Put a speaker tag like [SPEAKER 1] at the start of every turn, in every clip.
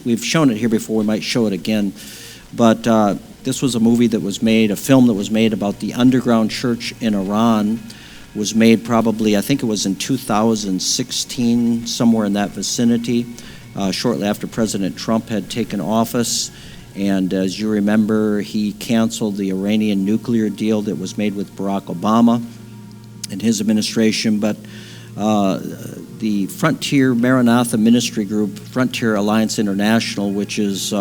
[SPEAKER 1] we've shown it here before. We might show it again. But this was a movie that was made, a film that was made about the underground church in Iran. Was made probably, I think it was in 2016, somewhere in that vicinity, shortly after President Trump had taken office. And as you remember, he canceled the Iranian nuclear deal that was made with Barack Obama and his administration. But the Frontier Maranatha Ministry Group, Frontier Alliance International, which is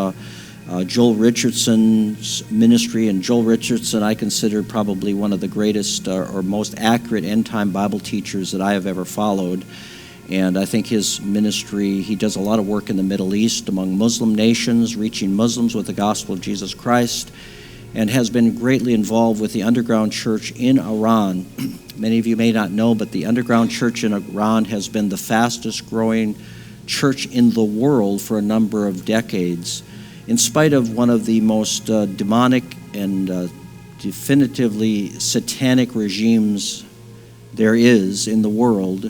[SPEAKER 1] Joel Richardson's ministry, and Joel Richardson I consider probably one of the greatest or most accurate end-time Bible teachers that I have ever followed. And I think his ministry, he does a lot of work in the Middle East among Muslim nations, reaching Muslims with the gospel of Jesus Christ, and has been greatly involved with the underground church in Iran. Many of you may not know, but the underground church in Iran has been the fastest growing church in the world for a number of decades, in spite of one of the most demonic and definitively satanic regimes there is in the world,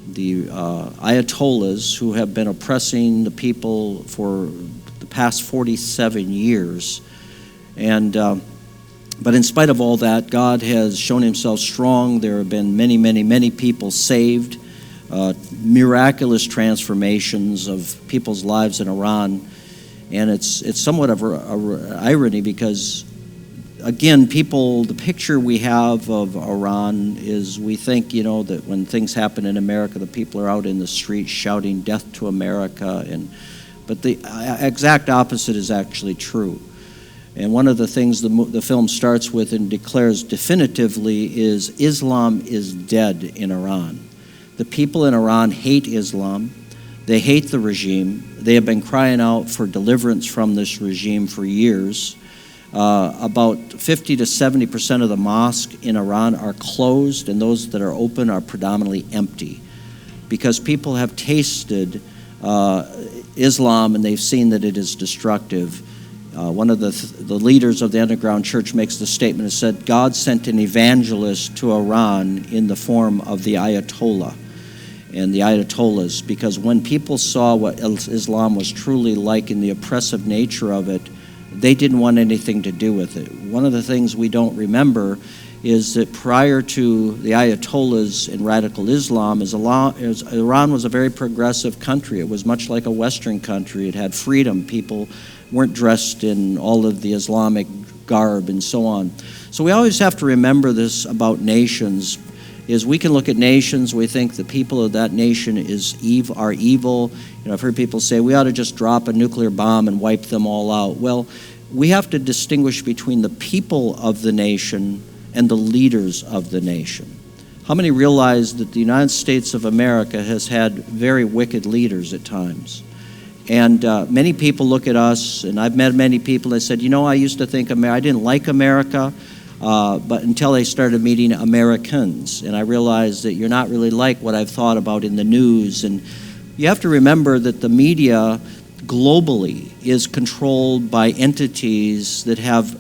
[SPEAKER 1] the Ayatollahs, who have been oppressing the people for the past 47 years. And but in spite of all that, God has shown himself strong. There have been many, many, many people saved, miraculous transformations of people's lives in Iran. And it's somewhat of an irony because, again, the picture we have of Iran is we think, that when things happen in America, the people are out in the streets shouting death to America. But the exact opposite is actually true. And one of the things the film starts with and declares definitively is Islam is dead in Iran. The people in Iran hate Islam. They hate the regime. They have been crying out for deliverance from this regime for years. About 50 to 70% of the mosques in Iran are closed, and those that are open are predominantly empty, because people have tasted Islam and they've seen that it is destructive. One of the leaders of the underground church makes the statement and said, God sent an evangelist to Iran in the form of the Ayatollah and the Ayatollahs, because when people saw what Islam was truly like in the oppressive nature of it, they didn't want anything to do with it. One of the things we don't remember is that prior to the Ayatollahs in radical Islam, Iran was a very progressive country. It was much like a Western country. It had freedom. People weren't dressed in all of the Islamic garb and so on. So we always have to remember this about nations, is we can look at nations, we think the people of that nation are evil. I've heard people say we ought to just drop a nuclear bomb and wipe them all out. Well, we have to distinguish between the people of the nation and the leaders of the nation. How many realize that the United States of America has had very wicked leaders at times? And many people look at us, and I've met many people that said, I used to think I didn't like America, but until they started meeting Americans, and I realized that you're not really like what I've thought about in the news. And you have to remember that the media globally is controlled by entities that have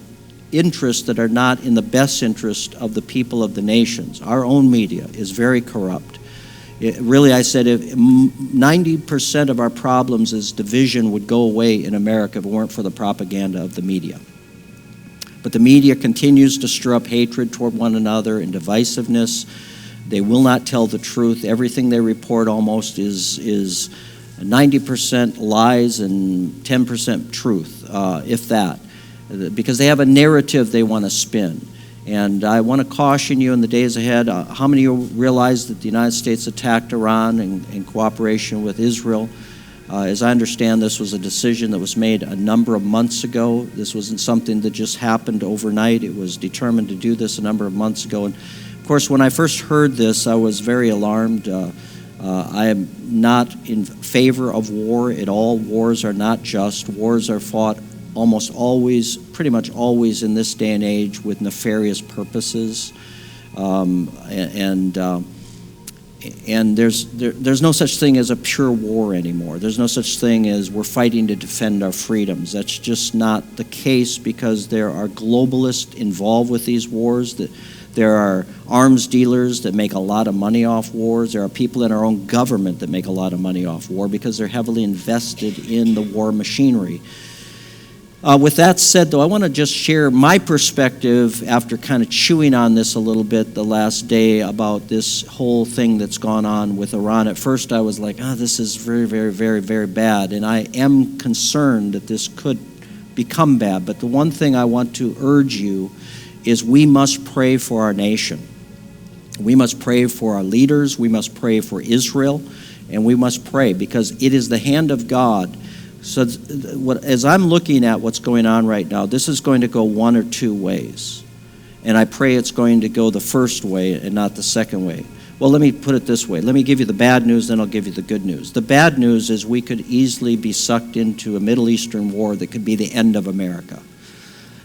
[SPEAKER 1] interests that are not in the best interest of the people of the nations. Our own media is very corrupt. I said if 90% of our problems as division would go away in America if it weren't for the propaganda of the media. But the media continues to stir up hatred toward one another and divisiveness. They will not tell the truth. Everything they report almost is 90% lies and 10% truth, if that, because they have a narrative they want to spin. And I want to caution you in the days ahead, how many of you realize that the United States attacked Iran in cooperation with Israel? As I understand, this was a decision that was made a number of months ago. This wasn't something that just happened overnight. It was determined to do this a number of months ago. And of course, when I first heard this, I was very alarmed. I am not in favor of war at all. Wars are not just. Wars are fought almost always, pretty much always in this day and age with nefarious purposes. And there's no such thing as a pure war anymore. There's no such thing as we're fighting to defend our freedoms. That's just not the case, because there are globalists involved with these wars. There are arms dealers that make a lot of money off wars. There are people in our own government that make a lot of money off war because they're heavily invested in the war machinery. With that said, though, I want to just share my perspective after kind of chewing on this a little bit the last day about this whole thing that's gone on with Iran. At first, I was like, this is very, very, very, very bad, and I am concerned that this could become bad. But the one thing I want to urge you is we must pray for our nation. We must pray for our leaders. We must pray for Israel, and we must pray because it is the hand of God. So as I'm looking at what's going on right now, this is going to go one or two ways. And I pray it's going to go the first way and not the second way. Well, let me put it this way. Let me give you the bad news, then I'll give you the good news. The bad news is we could easily be sucked into a Middle Eastern war that could be the end of America.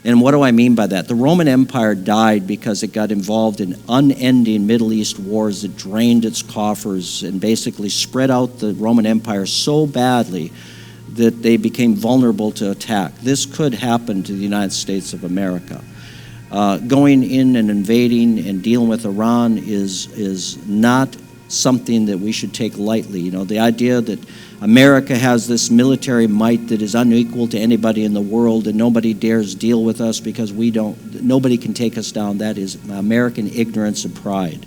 [SPEAKER 1] And what do I mean by that? The Roman Empire died because it got involved in unending Middle East wars that drained its coffers and basically spread out the Roman Empire so badly that they became vulnerable to attack. This could happen to the United States of America. Going in and invading and dealing with Iran is not something that we should take lightly. You know, the idea that America has this military might that is unequal to anybody in the world and nobody dares deal with us because nobody can take us down, that is American ignorance and pride.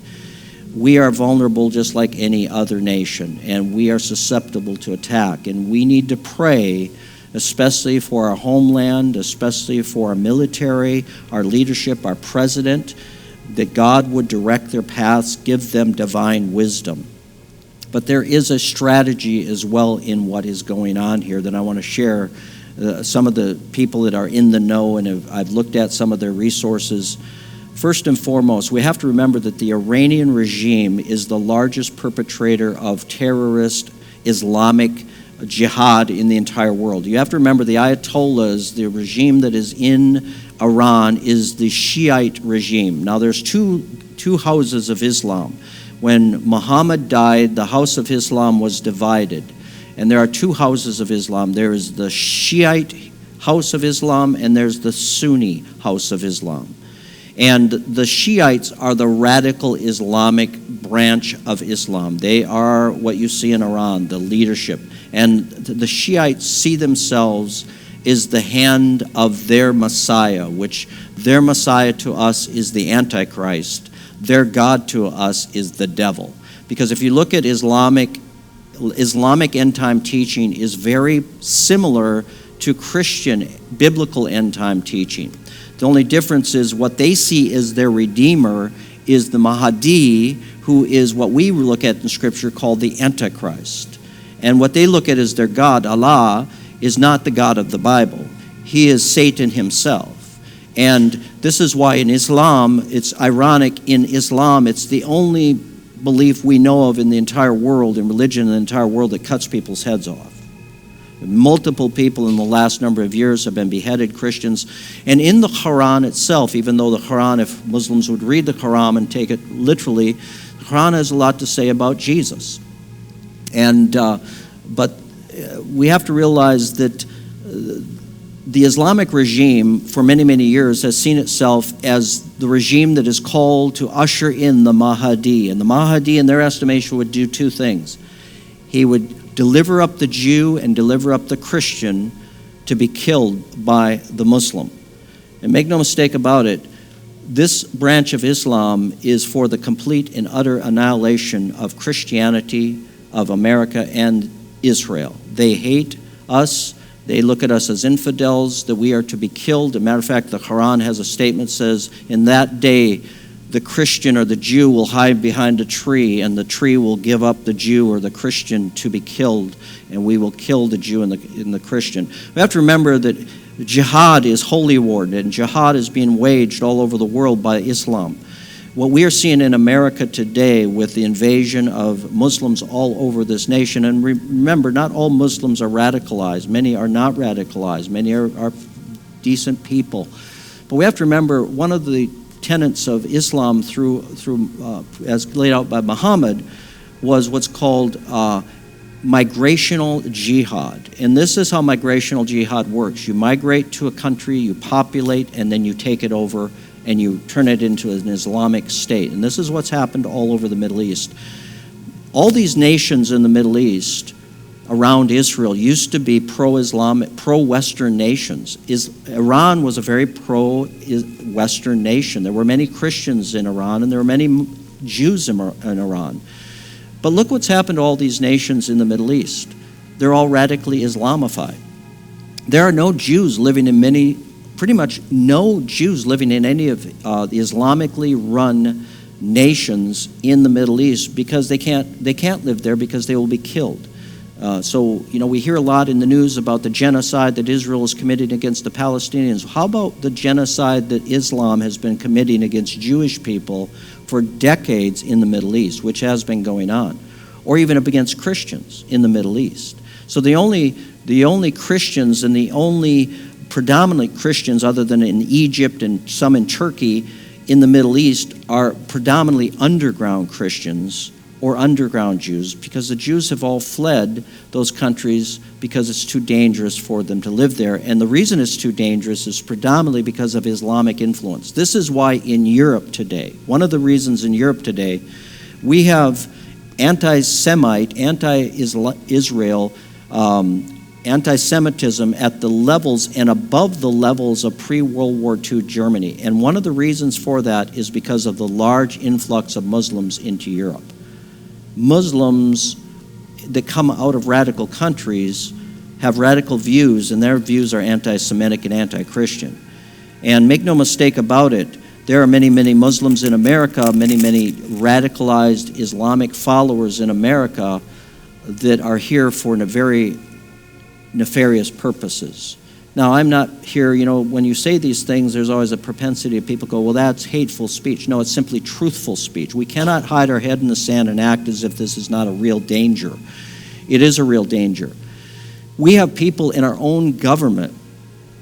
[SPEAKER 1] We are vulnerable just like any other nation, and we are susceptible to attack. And we need to pray, especially for our homeland, especially for our military, our leadership, our president, that God would direct their paths, give them divine wisdom. But there is a strategy as well in what is going on here that I want to share. Some of the people that are in the know, and I've looked at some of their resources. First and foremost, we have to remember that the Iranian regime is the largest perpetrator of terrorist Islamic jihad in the entire world. You have to remember the Ayatollahs, the regime that is in Iran, is the Shiite regime. Now there's two houses of Islam. When Muhammad died, the house of Islam was divided. And there are two houses of Islam. There is the Shiite house of Islam, and there's the Sunni house of Islam. And the Shiites are the radical Islamic branch of Islam. They are what you see in Iran, the leadership. And the Shiites see themselves as the hand of their Messiah, which their Messiah to us is the Antichrist. Their God to us is the devil. Because if you look at Islamic end-time teaching is very similar to Christian biblical end-time teaching. The only difference is what they see as their Redeemer is the Mahdi, who is what we look at in Scripture called the Antichrist. And what they look at as their God, Allah, is not the God of the Bible. He is Satan himself. And this is why in Islam, it's ironic, in Islam, it's the only belief we know of in the entire world, in religion in the entire world, that cuts people's heads off. Multiple people in the last number of years have been beheaded, Christians. And in the Quran itself, even though the Quran, if Muslims would read the Quran and take it literally, the Quran has a lot to say about Jesus. But we have to realize that the Islamic regime for many, many years has seen itself as the regime that is called to usher in the Mahdi. And the Mahdi, in their estimation, would do two things. He would deliver up the Jew and deliver up the Christian to be killed by the Muslim. And make no mistake about it, this branch of Islam is for the complete and utter annihilation of Christianity, of America, and Israel. They hate us. They look at us as infidels, that we are to be killed. As a matter of fact, the Quran has a statement that says, in that day, the Christian or the Jew will hide behind a tree, and the tree will give up the Jew or the Christian to be killed, and we will kill the Jew and the Christian. We have to remember that jihad is holy war, and jihad is being waged all over the world by Islam. What we are seeing in America today with the invasion of Muslims all over this nation, and remember, not all Muslims are radicalized. Many are not radicalized. Many are decent people. But we have to remember one of the tenets of Islam through as laid out by Muhammad was what's called migrational jihad. And this is how migrational jihad works. You migrate to a country, you populate, and then you take it over and you turn it into an Islamic state. And this is what's happened all over the Middle East. All these nations in the Middle East around Israel used to be pro-Islamic, pro-Western nations. Iran was a very pro-Western nation. There were many Christians in Iran, and there were many Jews in Iran. But look what's happened to all these nations in the Middle East. They're all radically Islamified. There are no Jews living in pretty much no Jews living in any of the Islamically run nations in the Middle East, because they can't live there because they will be killed. So, we hear a lot in the news about the genocide that Israel is committing against the Palestinians. How about the genocide that Islam has been committing against Jewish people for decades in the Middle East, which has been going on, or even against Christians in the Middle East? So the only Christians, and the only predominantly Christians other than in Egypt and some in Turkey in the Middle East are predominantly underground Christians or underground Jews, because the Jews have all fled those countries because it's too dangerous for them to live there. And the reason it's too dangerous is predominantly because of Islamic influence. This is why in Europe today, one of the reasons in Europe today, we have anti-Semite, anti-Israel, anti-Semitism at the levels and above the levels of pre-World War II Germany. And one of the reasons for that is because of the large influx of Muslims into Europe. Muslims that come out of radical countries have radical views, and their views are anti-Semitic and anti-Christian. And make no mistake about it, there are many, many Muslims in America, many, many radicalized Islamic followers in America that are here for very nefarious purposes. Now, I'm not here, when you say these things, there's always a propensity of people go, well, that's hateful speech. No, it's simply truthful speech. We cannot hide our head in the sand and act as if this is not a real danger. It is a real danger. We have people in our own government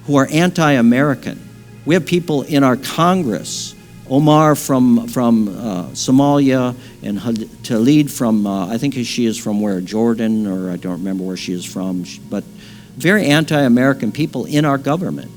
[SPEAKER 1] who are anti-American. We have people in our Congress, Omar from Somalia, and Talid from, I think she is from where, Jordan, or I don't remember where she is from, but very anti-American people in our government.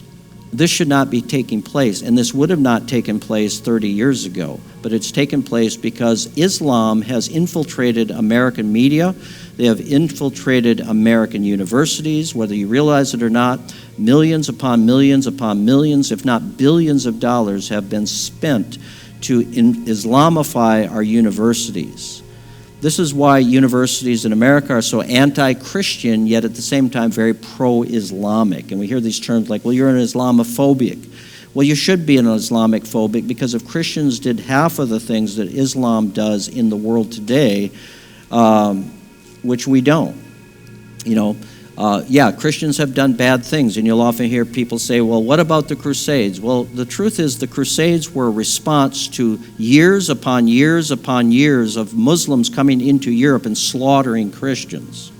[SPEAKER 1] This should not be taking place, and this would have not taken place 30 years ago, but it's taken place because Islam has infiltrated American media. They have infiltrated American universities, whether you realize it or not. Millions upon millions upon millions, if not billions of dollars have been spent to Islamify our universities. This is why universities in America are so anti-Christian, yet at the same time very pro-Islamic. And we hear these terms like, well, you're an Islamophobic. Well, you should be an Islamic phobic, because if Christians did half of the things that Islam does in the world today, which we don't, Christians have done bad things, and you'll often hear people say, well, what about the Crusades? Well, the truth is the Crusades were a response to years upon years upon years of Muslims coming into Europe and slaughtering Christians.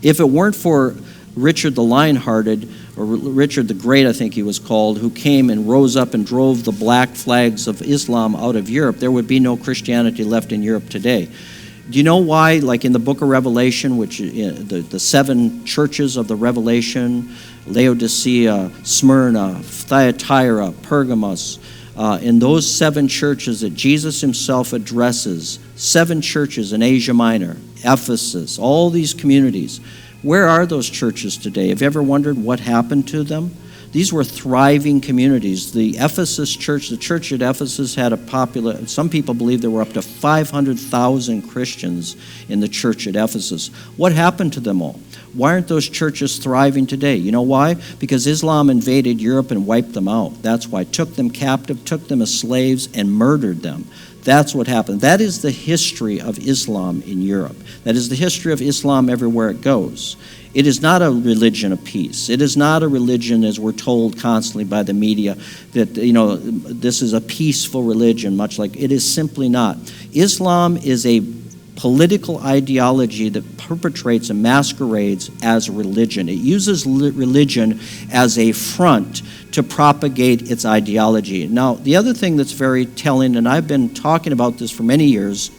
[SPEAKER 1] If it weren't for Richard the Lionhearted, or Richard the Great, I think he was called, who came and rose up and drove the black flags of Islam out of Europe, there would be no Christianity left in Europe today. Do you know why, like in the book of Revelation, which the seven churches of the Revelation, Laodicea, Smyrna, Thyatira, Pergamos, in those seven churches that Jesus himself addresses, seven churches in Asia Minor, Ephesus, all these communities, where are those churches today? Have you ever wondered what happened to them? These were thriving communities. The Ephesus church, the church at Ephesus had some people believe there were up to 500,000 Christians in the church at Ephesus. What happened to them all? Why aren't those churches thriving today? You know why? Because Islam invaded Europe and wiped them out. That's why. Took them captive, took them as slaves, and murdered them. That's what happened. That is the history of Islam in Europe. That is the history of Islam everywhere it goes. It is not a religion of peace. It is not a religion, as we're told constantly by the media, that, this is a peaceful religion, much like it is simply not. Islam is a political ideology that perpetrates and masquerades as religion. It uses religion as a front to propagate its ideology. Now, the other thing that's very telling, and I've been talking about this for many years,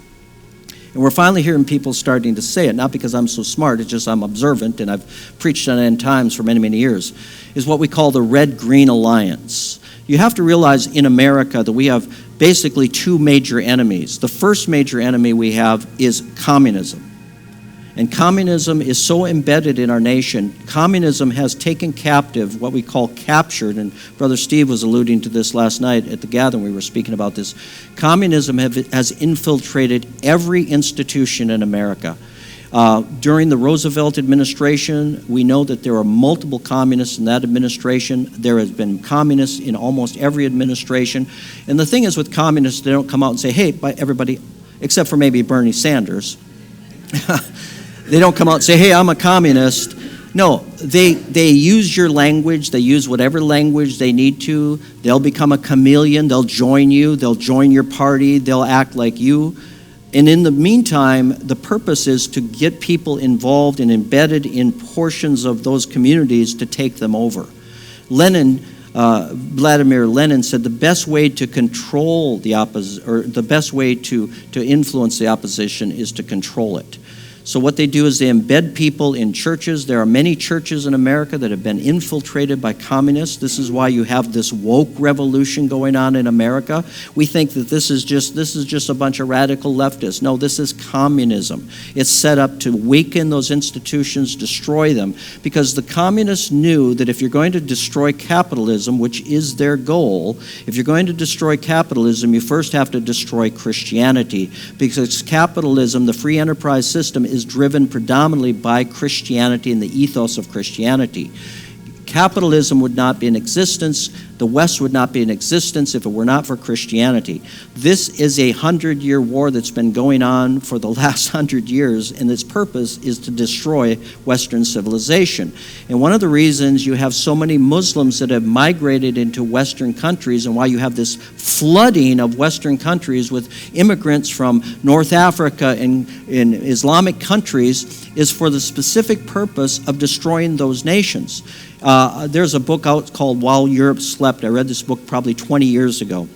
[SPEAKER 1] And we're finally hearing people starting to say it, not because I'm so smart, it's just I'm observant, and I've preached on end times for many, many years, is what we call the Red-Green Alliance. You have to realize in America that we have basically two major enemies. The first major enemy we have is communism. And communism is so embedded in our nation. Communism has taken captive, what we call captured, and Brother Steve was alluding to this last night at the gathering. We were speaking about this. Communism has infiltrated every institution in America. During the Roosevelt administration, we know that there are multiple communists in that administration. There has been communists in almost every administration. And the thing is with communists, they don't come out and say, hey, everybody, except for maybe Bernie Sanders. They don't come out and say, hey, I'm a communist. No, they use your language. They use whatever language they need to. They'll become a chameleon. They'll join you. They'll join your party. They'll act like you. And in the meantime, the purpose is to get people involved and embedded in portions of those communities to take them over. Vladimir Lenin said the best way to control the opposition, or the best way to influence the opposition is to control it. So what they do is they embed people in churches. There are many churches in America that have been infiltrated by communists. This is why you have this woke revolution going on in America. We think that this is just a bunch of radical leftists. No, this is communism. It's set up to weaken those institutions, destroy them, because the communists knew that if you're going to destroy capitalism, which is their goal, if you're going to destroy capitalism, you first have to destroy Christianity, because capitalism, the free enterprise system, is driven predominantly by Christianity and the ethos of Christianity. Capitalism would not be in existence. The West would not be in existence if it were not for Christianity. This is a 100-year war that's been going on for the last 100 years, and its purpose is to destroy Western civilization. And one of the reasons you have so many Muslims that have migrated into Western countries, and why you have this flooding of Western countries with immigrants from North Africa and in Islamic countries, is for the specific purpose of destroying those nations. There's a book out called While Europe Slept. I read this book probably 20 years ago.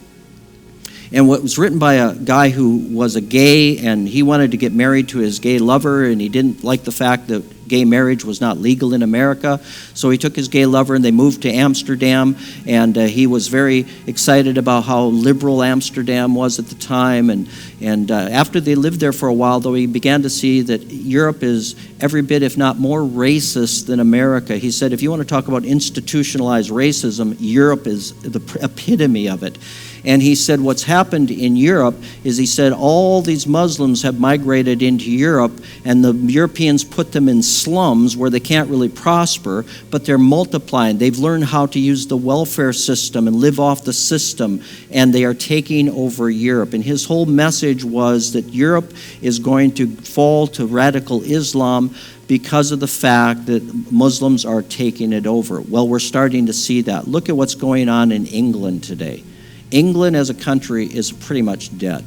[SPEAKER 1] And it was written by a guy who was a gay, and he wanted to get married to his gay lover, and he didn't like the fact that gay marriage was not legal in America. So he took his gay lover and they moved to Amsterdam, and he was very excited about how liberal Amsterdam was at the time. And after they lived there for a while, though, he began to see that Europe is every bit, if not more, racist than America. He said, if you want to talk about institutionalized racism, Europe is the epitome of it. And he said what's happened in Europe is, he said, all these Muslims have migrated into Europe, and the Europeans put them in slums where they can't really prosper, but they're multiplying. They've learned how to use the welfare system and live off the system, and they are taking over Europe. And his whole message was that Europe is going to fall to radical Islam because of the fact that Muslims are taking it over. Well, we're starting to see that. Look at what's going on in England today. England as a country is pretty much dead.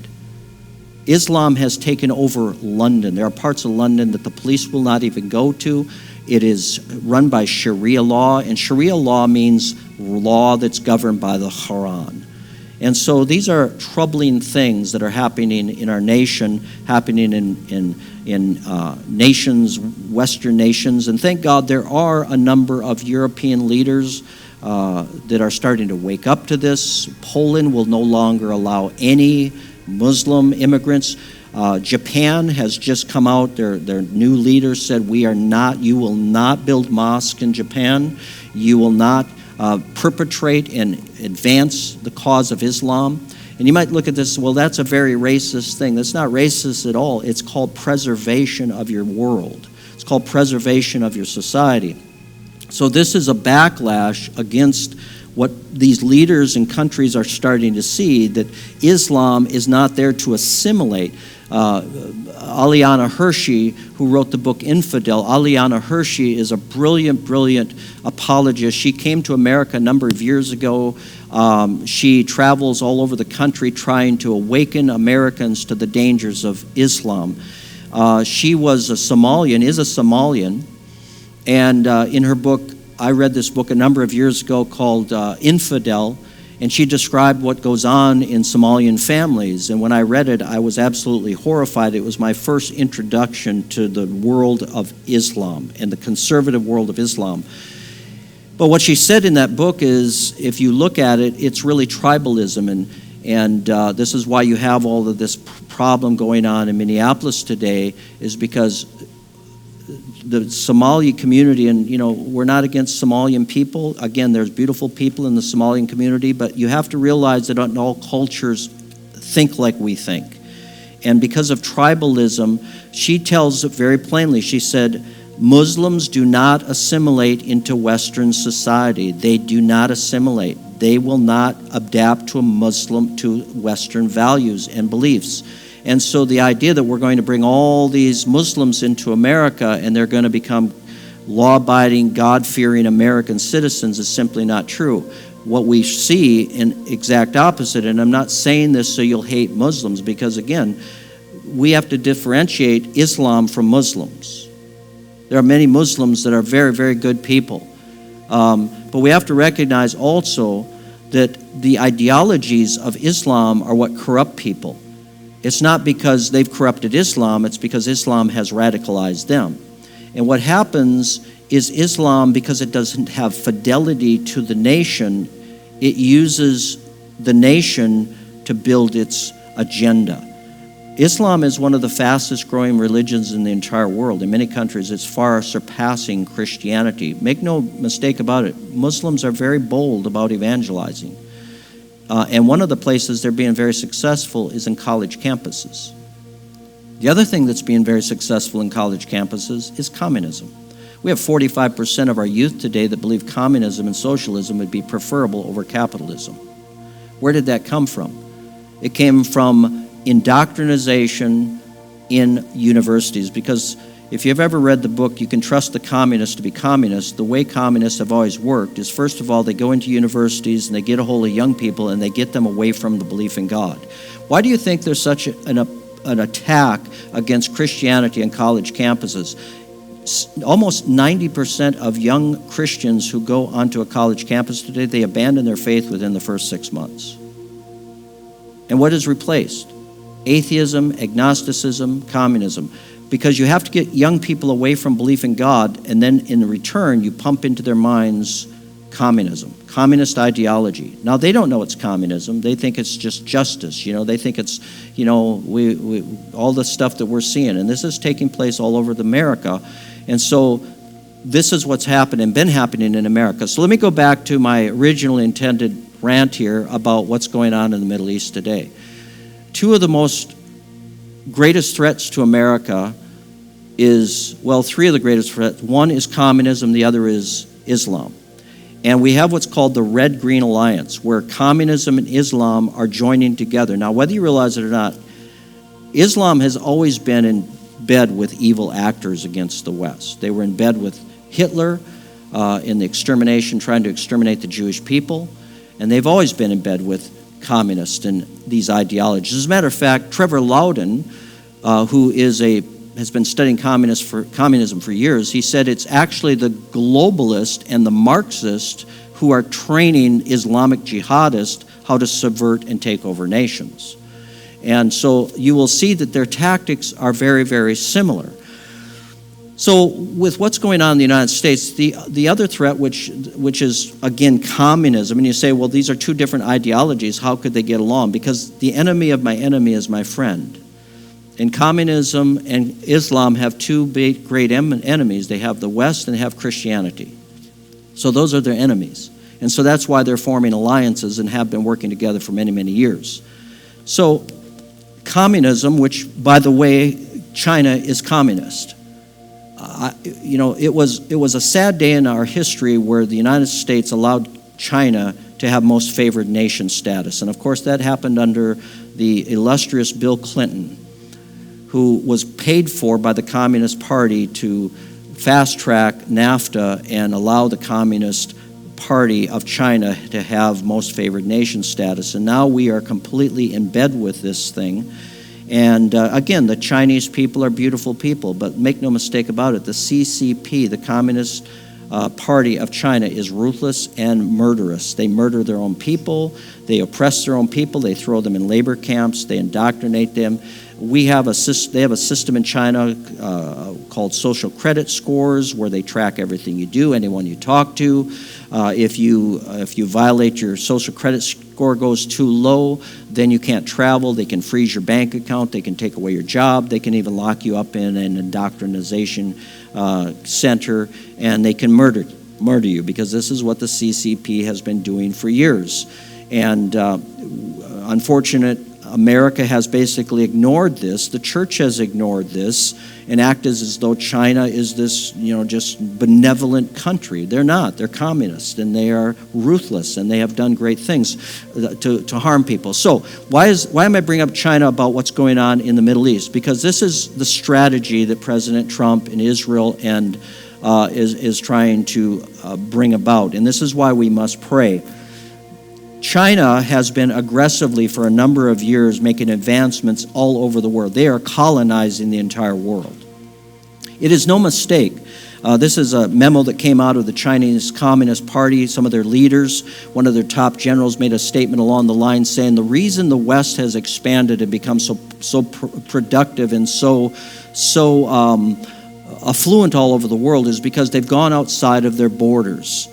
[SPEAKER 1] Islam has taken over London. There are parts of London that the police will not even go to. It is run by Sharia law, and Sharia law means law that's governed by the Quran. And so these are troubling things that are happening in our nation, happening in nations, Western nations. And thank God there are a number of European leaders that are starting to wake up to this. Poland will no longer allow any Muslim immigrants. Japan has just come out. Their new leader said, you will not build mosques in Japan. You will not perpetrate and advance the cause of Islam. And you might look at this, well, that's a very racist thing. That's not racist at all. It's called preservation of your world. It's called preservation of your society. So this is a backlash against what these leaders and countries are starting to see, that Islam is not there to assimilate. Aliana Hershey, who wrote the book Infidel, Aliana Hershey is a brilliant, brilliant apologist. She came to America a number of years ago. She travels all over the country trying to awaken Americans to the dangers of Islam. She was a Somalian, is a Somalian, and in her book, I read this book a number of years ago called Infidel, And she described what goes on in Somalian families. And when I read it, I was absolutely horrified. It was my first introduction to the world of Islam and the conservative world of Islam. But what she said in that book is, if you look at it, it's really tribalism. And this is why you have all of this problem going on in Minneapolis today, is because the Somali community, and we're not against Somalian people. Again, there's beautiful people in the Somalian community, but you have to realize that not all cultures think like we think. And because of tribalism, she tells it very plainly. She said, Muslims do not assimilate into Western society. They do not assimilate. They will not adapt to Western values and beliefs. And so the idea that we're going to bring all these Muslims into America and they're going to become law-abiding, God-fearing American citizens is simply not true. What we see in exact opposite, and I'm not saying this so you'll hate Muslims, because again, we have to differentiate Islam from Muslims. There are many Muslims that are very, very good people. But we have to recognize also that the ideologies of Islam are what corrupt people. It's not because they've corrupted Islam, it's because Islam has radicalized them. And what happens is Islam, because it doesn't have fidelity to the nation, it uses the nation to build its agenda. Islam is one of the fastest growing religions in the entire world. In many countries, it's far surpassing Christianity. Make no mistake about it, Muslims are very bold about evangelizing. And one of the places they're being very successful is in college campuses. The other thing that's being very successful in college campuses is communism. We have 45% of our youth today that believe communism and socialism would be preferable over capitalism. Where did that come from? It came from indoctrination in universities, because if you've ever read the book, You Can Trust the Communists to Be Communists, the way communists have always worked is, first of all, they go into universities and they get a hold of young people and they get them away from the belief in God. Why do you think there's such an attack against Christianity on college campuses? Almost 90% of young Christians who go onto a college campus today, they abandon their faith within the first 6 months. And what is replaced? Atheism, agnosticism, communism. Because you have to get young people away from belief in God, and then in return, you pump into their minds communism, communist ideology. Now, they don't know it's communism. They think it's just justice. They think it's, all the stuff that we're seeing. And this is taking place all over America. And so this is what's happened and been happening in America. So let me go back to my originally intended rant here about what's going on in the Middle East today. Two of the most greatest threats to America three of the greatest threats. One is communism, the other is Islam. And we have what's called the Red-Green Alliance, where communism and Islam are joining together. Now, whether you realize it or not, Islam has always been in bed with evil actors against the West. They were in bed with Hitler in the extermination, trying to exterminate the Jewish people. And they've always been in bed with communists and these ideologies. As a matter of fact, Trevor Loudon, who has been studying communism for years, he said it's actually the globalist and the Marxist who are training Islamic jihadists how to subvert and take over nations. And so you will see that their tactics are very, very similar. So with what's going on in the United States, the other threat, which is, again, communism, and you say, well, these are two different ideologies, how could they get along? Because the enemy of my enemy is my friend. And communism and Islam have two big, great enemies. They have the West and they have Christianity. So those are their enemies. And so that's why they're forming alliances and have been working together for many, many years. So communism, which, by the way, China is communist. It was a sad day in our history where the United States allowed China to have most favored nation status. And of course that happened under the illustrious Bill Clinton, who was paid for by the Communist Party to fast-track NAFTA and allow the Communist Party of China to have most favored nation status. And now we are completely in bed with this thing. And again, the Chinese people are beautiful people, but make no mistake about it, the CCP, the Communist party of China is ruthless and murderous. They murder their own people. They oppress their own people. They throw them in labor camps. They indoctrinate them. They have a system in China called social credit scores, where they track everything you do, anyone you talk to. If you violate your social credit score goes too low, then you can't travel. They can freeze your bank account. They can take away your job. They can even lock you up in an indoctrination center, and they can murder you, because this is what the CCP has been doing for years. And America has basically ignored this. The church has ignored this and acted as though China is this, just benevolent country. They're not. They're communist, and they are ruthless, and they have done great things to harm people. So why am I bringing up China about what's going on in the Middle East? Because this is the strategy that President Trump in Israel and is trying to bring about, and this is why we must pray. China has been aggressively for a number of years making advancements all over the world. They are colonizing the entire world. It is no mistake. This is a memo that came out of the Chinese Communist Party. Some of their leaders, one of their top generals, made a statement along the line saying the reason the West has expanded and become so productive and so affluent all over the world is because they've gone outside of their borders.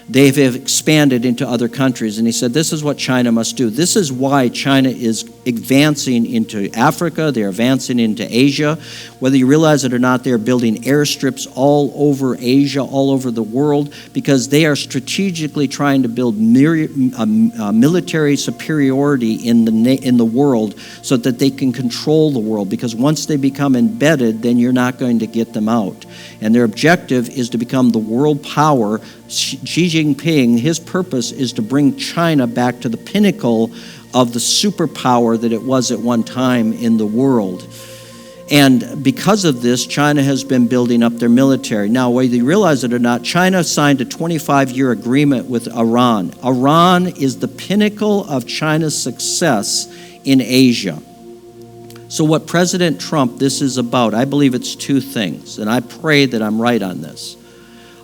[SPEAKER 1] They've expanded into other countries. And he said, this is what China must do. This is why China is advancing into Africa. They're advancing into Asia. Whether you realize it or not, they're building airstrips all over Asia, all over the world, because they are strategically trying to build military superiority in the world so that they can control the world. Because once they become embedded, then you're not going to get them out. And their objective is to become the world power. Xi Jinping, his purpose is to bring China back to the pinnacle of the superpower that it was at one time in the world. And because of this, China has been building up their military. Now, whether you realize it or not, China signed a 25-year agreement with Iran. Iran is the pinnacle of China's success in Asia. So what President Trump, this is about, I believe it's two things, and I pray that I'm right on this.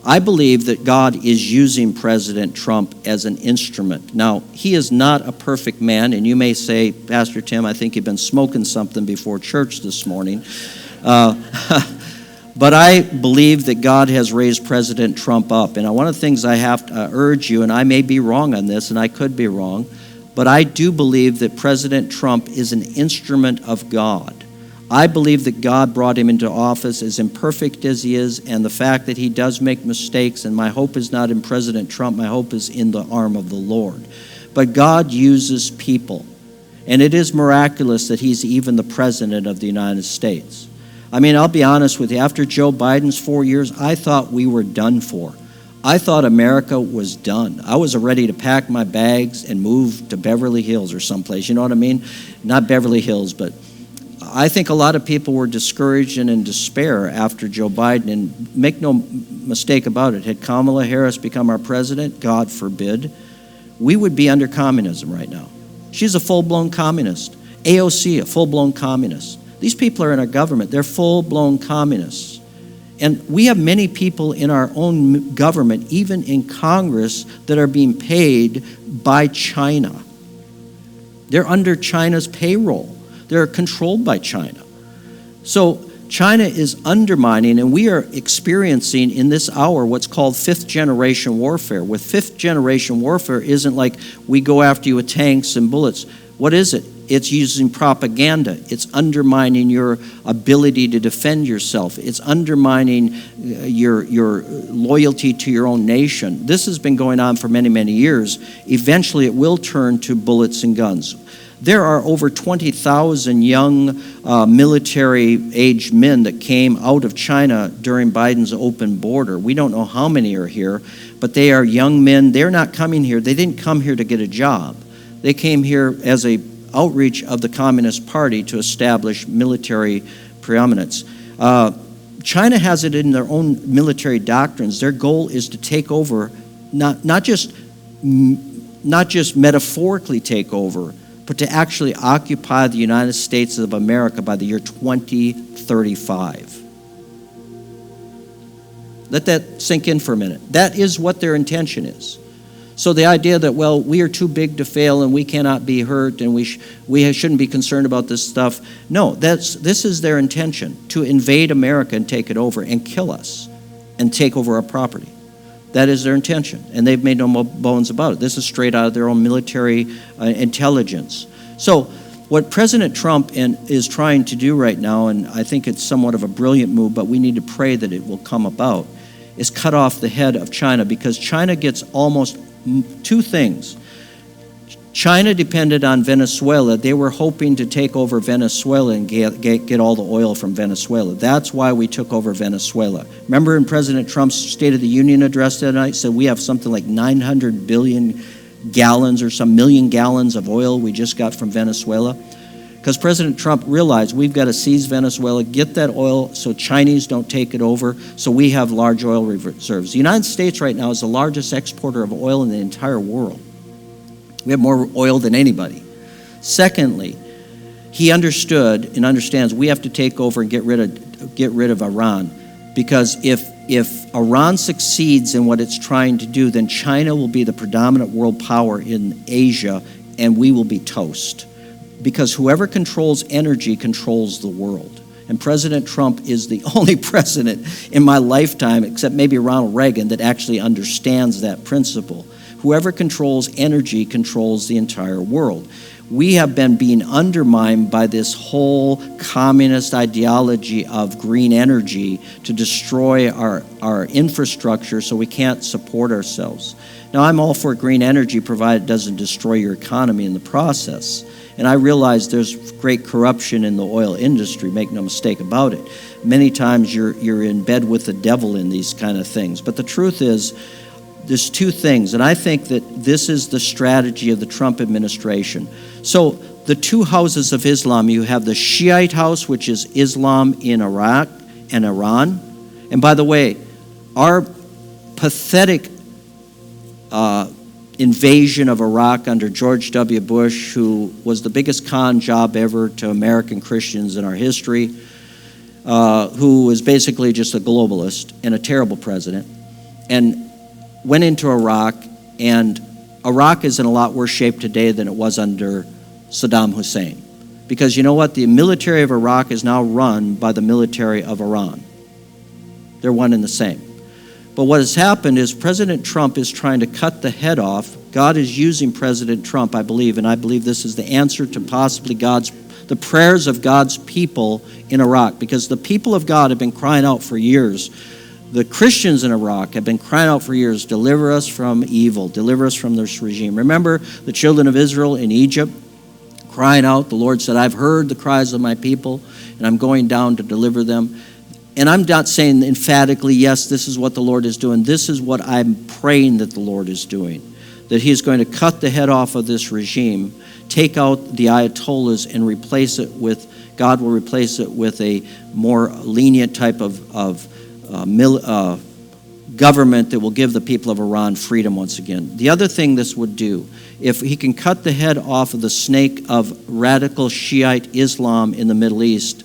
[SPEAKER 1] I believe that God is using President Trump as an instrument. Now, he is not a perfect man, and you may say, Pastor Tim, I think you've been smoking something before church this morning. But I believe that God has raised President Trump up. And one of the things I have to urge you, and I may be wrong on this, and I could be wrong, but I do believe that President Trump is an instrument of God. I believe that God brought him into office as imperfect as he is, and the fact that he does make mistakes, and my hope is not in President Trump, my hope is in the arm of the Lord. But God uses people, and it is miraculous that he's even the President of the United States. I mean, I'll be honest with you, after Joe Biden's 4 years, I thought we were done for. I thought America was done. I was ready to pack my bags and move to Beverly Hills or someplace, you know what I mean? Not Beverly Hills, but I think a lot of people were discouraged and in despair after Joe Biden, and make no mistake about it, had Kamala Harris become our president, God forbid, we would be under communism right now. She's a full-blown communist. AOC, a full-blown communist. These people are in our government. They're full-blown communists. And we have many people in our own government, even in Congress, that are being paid by China. They're under China's payroll. They're controlled by China. So China is undermining, and we are experiencing in this hour what's called fifth-generation warfare. With fifth-generation warfare isn't like we go after you with tanks and bullets. What is it? It's using propaganda. It's undermining your ability to defend yourself. It's undermining your loyalty to your own nation. This has been going on for many, many years. Eventually, it will turn to bullets and guns. There are over 20,000 young military-aged men that came out of China during Biden's open border. We don't know how many are here, but they are young men. They're not coming here. They didn't come here to get a job. They came here as a outreach of the Communist Party to establish military preeminence. China has it in their own military doctrines. Their goal is to take over, not just metaphorically take over, but to actually occupy the United States of America by the year 2035. Let that sink in for a minute. That is what their intention is. So the idea that, well, we are too big to fail and we cannot be hurt and we shouldn't be concerned about this stuff. No, this is their intention, to invade America and take it over and kill us and take over our property. That is their intention, and they've made no bones about it. This is straight out of their own military intelligence. So what President Trump is trying to do right now, and I think it's somewhat of a brilliant move, but we need to pray that it will come about, is cut off the head of China, because China gets almost two things. China depended on Venezuela. They were hoping to take over Venezuela and get all the oil from Venezuela. That's why we took over Venezuela. Remember in President Trump's State of the Union address that night, said we have something like 900 billion gallons or some million gallons of oil we just got from Venezuela? Because President Trump realized we've got to seize Venezuela, get that oil so Chinese don't take it over, so we have large oil reserves. The United States right now is the largest exporter of oil in the entire world. We have more oil than anybody. Secondly, he understood and understands we have to take over and get rid of Iran, because if Iran succeeds in what it's trying to do, then China will be the predominant world power in Asia, and we will be toast. Because whoever controls energy controls the world. And President Trump is the only president in my lifetime, except maybe Ronald Reagan, that actually understands that principle. Whoever controls energy controls the entire world. We have been being undermined by this whole communist ideology of green energy to destroy our infrastructure so we can't support ourselves. Now, I'm all for green energy provided it doesn't destroy your economy in the process. And I realize there's great corruption in the oil industry, make no mistake about it. Many times you're in bed with the devil in these kind of things. But the truth is, there's two things, and I think that this is the strategy of the Trump administration. So the two houses of Islam, you have the Shiite house, which is Islam in Iraq and Iran. And by the way, our pathetic invasion of Iraq under George W. Bush, who was the biggest con job ever to American Christians in our history, who was basically just a globalist and a terrible president, and went into Iraq, and Iraq is in a lot worse shape today than it was under Saddam Hussein. Because you know what? The military of Iraq is now run by the military of Iran. They're one and the same. But what has happened is President Trump is trying to cut the head off. God is using President Trump, I believe, and I believe this is the answer to possibly the prayers of God's people in Iraq, because the people of God have been crying out for years. The Christians in Iraq have been crying out for years, deliver us from evil, deliver us from this regime. Remember the children of Israel in Egypt crying out? The Lord said, I've heard the cries of my people, and I'm going down to deliver them. And I'm not saying emphatically, yes, this is what the Lord is doing. This is what I'm praying that the Lord is doing, that he's going to cut the head off of this regime, take out the Ayatollahs, and God will replace it with a more lenient type of government that will give the people of Iran freedom once again. The other thing this would do, if he can cut the head off of the snake of radical Shiite Islam in the Middle East,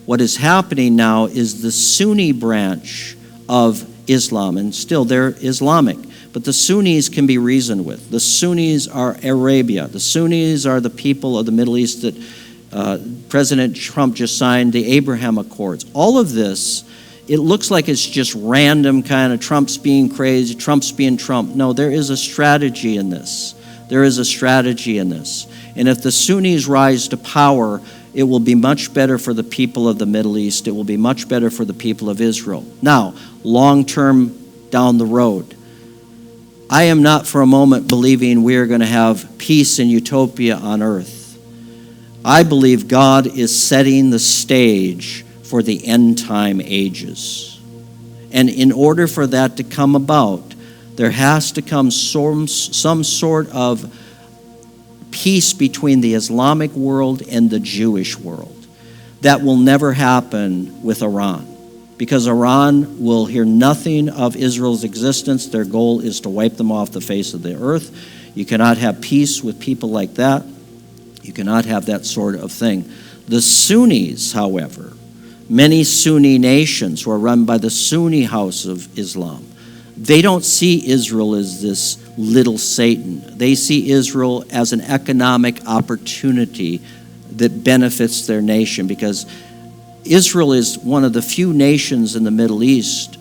[SPEAKER 1] what is happening now is the Sunni branch of Islam, and still they're Islamic, but the Sunnis can be reasoned with. The Sunnis are Arabia. The Sunnis are the people of the Middle East that President Trump just signed the Abraham Accords. All of this, it looks like it's just random kind of Trump's being crazy, Trump's being Trump. No, there is a strategy in this. There is a strategy in this. And if the Sunnis rise to power, it will be much better for the people of the Middle East. It will be much better for the people of Israel. Now, long term down the road, I am not for a moment believing we are going to have peace and utopia on earth. I believe God is setting the stage for the end time ages. And in order for that to come about, there has to come some sort of peace between the Islamic world and the Jewish world. That will never happen with Iran, because Iran will hear nothing of Israel's existence. Their goal is to wipe them off the face of the earth. You cannot have peace with people like that. You cannot have that sort of thing. The Sunnis, however, Many Sunni nations who are run by the Sunni house of Islam, they don't see Israel as this little Satan. They see Israel as an economic opportunity that benefits their nation, because Israel is one of the few nations in the Middle East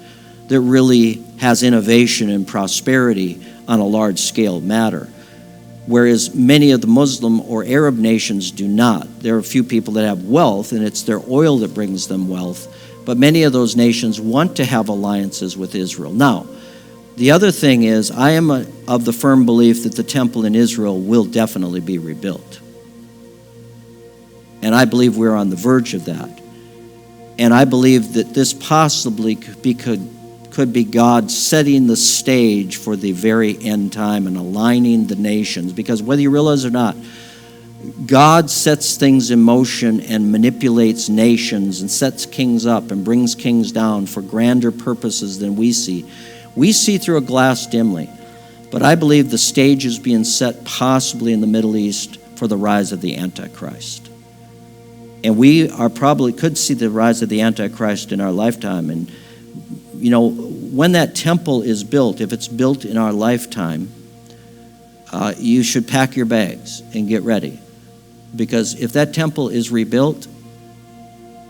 [SPEAKER 1] that really has innovation and prosperity on a large scale matter, whereas many of the Muslim or Arab nations do not. There are a few people that have wealth, and it's their oil that brings them wealth, but many of those nations want to have alliances with Israel. Now, the other thing is, I am of the firm belief that the temple in Israel will definitely be rebuilt. And I believe we're on the verge of that. And I believe that this possibly could be God setting the stage for the very end time and aligning the nations. Because whether you realize it or not, God sets things in motion and manipulates nations and sets kings up and brings kings down for grander purposes than we see. We see through a glass dimly. But I believe the stage is being set possibly in the Middle East for the rise of the Antichrist. And we are probably could see the rise of the Antichrist in our lifetime. And, you know, when that temple is built, if it's built in our lifetime, you should pack your bags and get ready. Because if that temple is rebuilt,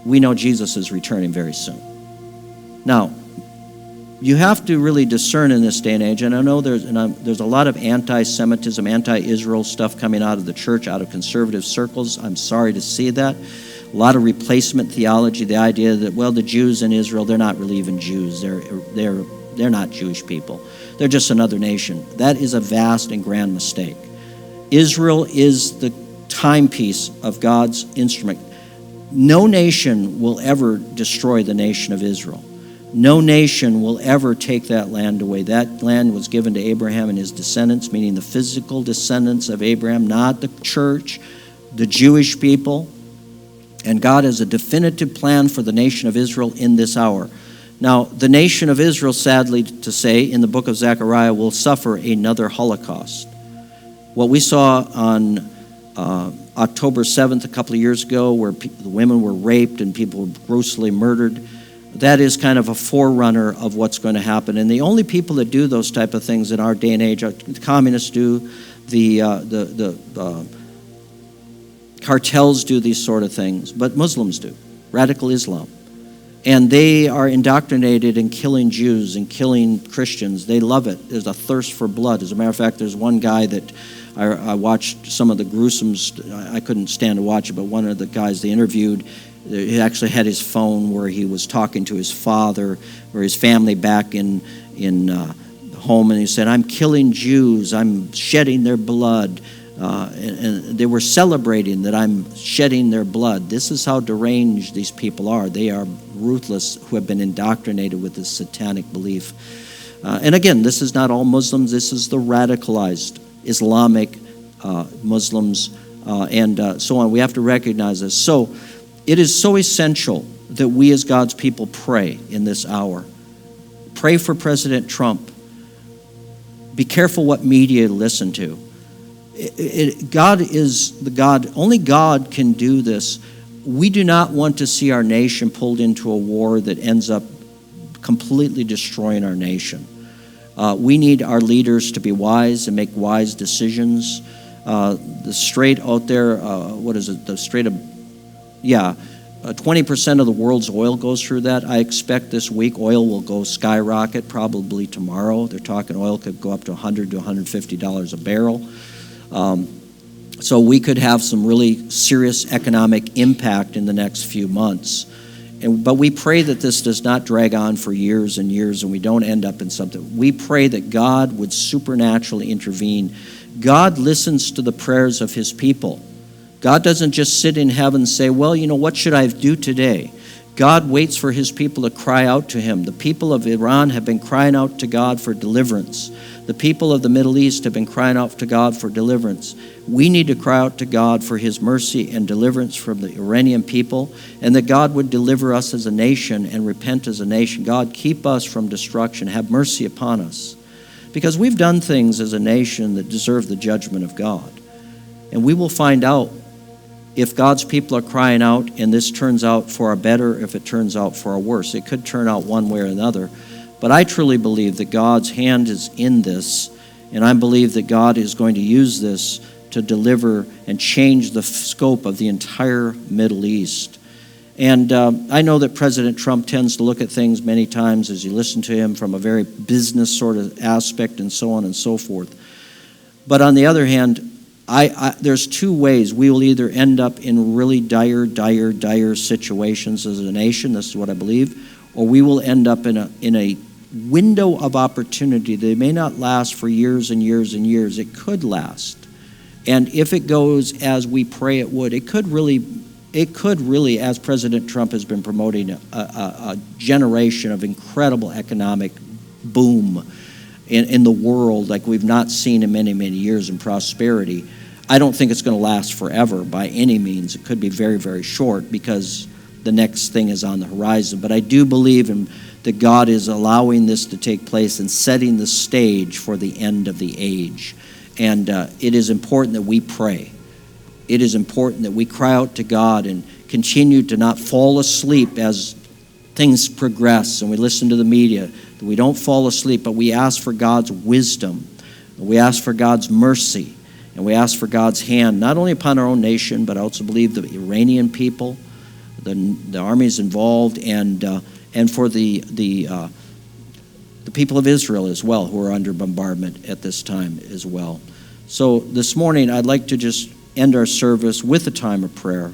[SPEAKER 1] we know Jesus is returning very soon. Now, you have to really discern in this day and age, and I know there's a lot of anti-Semitism, anti-Israel stuff coming out of the church, out of conservative circles. I'm sorry to see that. A lot of replacement theology, the idea that, well, the Jews in Israel, they're not really even Jews. They're not Jewish people. They're just another nation. That is a vast and grand mistake. Israel is the timepiece of God's instrument. No nation will ever destroy the nation of Israel. No nation will ever take that land away. That land was given to Abraham and his descendants, meaning the physical descendants of Abraham, not the church, the Jewish people. And God has a definitive plan for the nation of Israel in this hour. Now, the nation of Israel, sadly to say, in the book of Zechariah, will suffer another Holocaust. What we saw on October 7th, a couple of years ago, where the women were raped and people were grossly murdered, that is kind of a forerunner of what's going to happen. And the only people that do those type of things in our day and age, the communists do, the cartels do these sort of things, but Muslims do, radical Islam. And they are indoctrinated in killing Jews and killing Christians. They love it. There's a thirst for blood. As a matter of fact, there's one guy that I watched some of the gruesomes. I couldn't stand to watch it, but one of the guys they interviewed, he actually had his phone where he was talking to his father or his family back in home, and he said, "I'm killing Jews. I'm shedding their blood." And they were celebrating that I'm shedding their blood. This is how deranged these people are. They are ruthless, who have been indoctrinated with this satanic belief. And again, this is not all Muslims. This is the radicalized Islamic Muslims and so on. We have to recognize this. So it is so essential that we as God's people pray in this hour. Pray for President Trump. Be careful what media you listen to. God is the God, only God can do this. We do not want to see our nation pulled into a war that ends up completely destroying our nation. We need our leaders to be wise and make wise decisions. The strait out there, what is it? The Strait of, 20% of the world's oil goes through that. I expect this week oil will go skyrocket, probably tomorrow. They're talking oil could go up to $100 to $150 a barrel. So we could have some really serious economic impact in the next few months. But we pray that this does not drag on for years and years and we don't end up in something. We pray that God would supernaturally intervene. God listens to the prayers of his people. God doesn't just sit in heaven and say, well, what should I do today? God waits for his people to cry out to him. The people of Iran have been crying out to God for deliverance. The people of the Middle East have been crying out to God for deliverance. We need to cry out to God for his mercy and deliverance from the Iranian people, and that God would deliver us as a nation and repent as a nation. God, keep us from destruction. Have mercy upon us. Because we've done things as a nation that deserve the judgment of God. And we will find out if God's people are crying out and this turns out for a better, if it turns out for a worse. It could turn out one way or another. But I truly believe that God's hand is in this, and I believe that God is going to use this to deliver and change the scope of the entire Middle East. And I know that President Trump tends to look at things many times as you listen to him from a very business sort of aspect and so on and so forth. But on the other hand, there's two ways. We will either end up in really dire situations as a nation, this is what I believe, or we will end up in a window of opportunity that may not last for years and years and years. It could last. And if it goes as we pray it would, it could really, as President Trump has been promoting, a generation of incredible economic boom in the world like we've not seen in many, many years, in prosperity. I don't think it's going to last forever by any means. It could be very, very short because the next thing is on the horizon. But I do believe that God is allowing this to take place and setting the stage for the end of the age. And it is important that we pray. It is important that we cry out to God and continue to not fall asleep as things progress and we listen to the media, that we don't fall asleep, but we ask for God's wisdom. We ask for God's mercy. And we ask for God's hand, not only upon our own nation, but I also believe the Iranian people, the armies involved, and for the people of Israel as well, who are under bombardment at this time as well. So this morning, I'd like to just end our service with a time of prayer.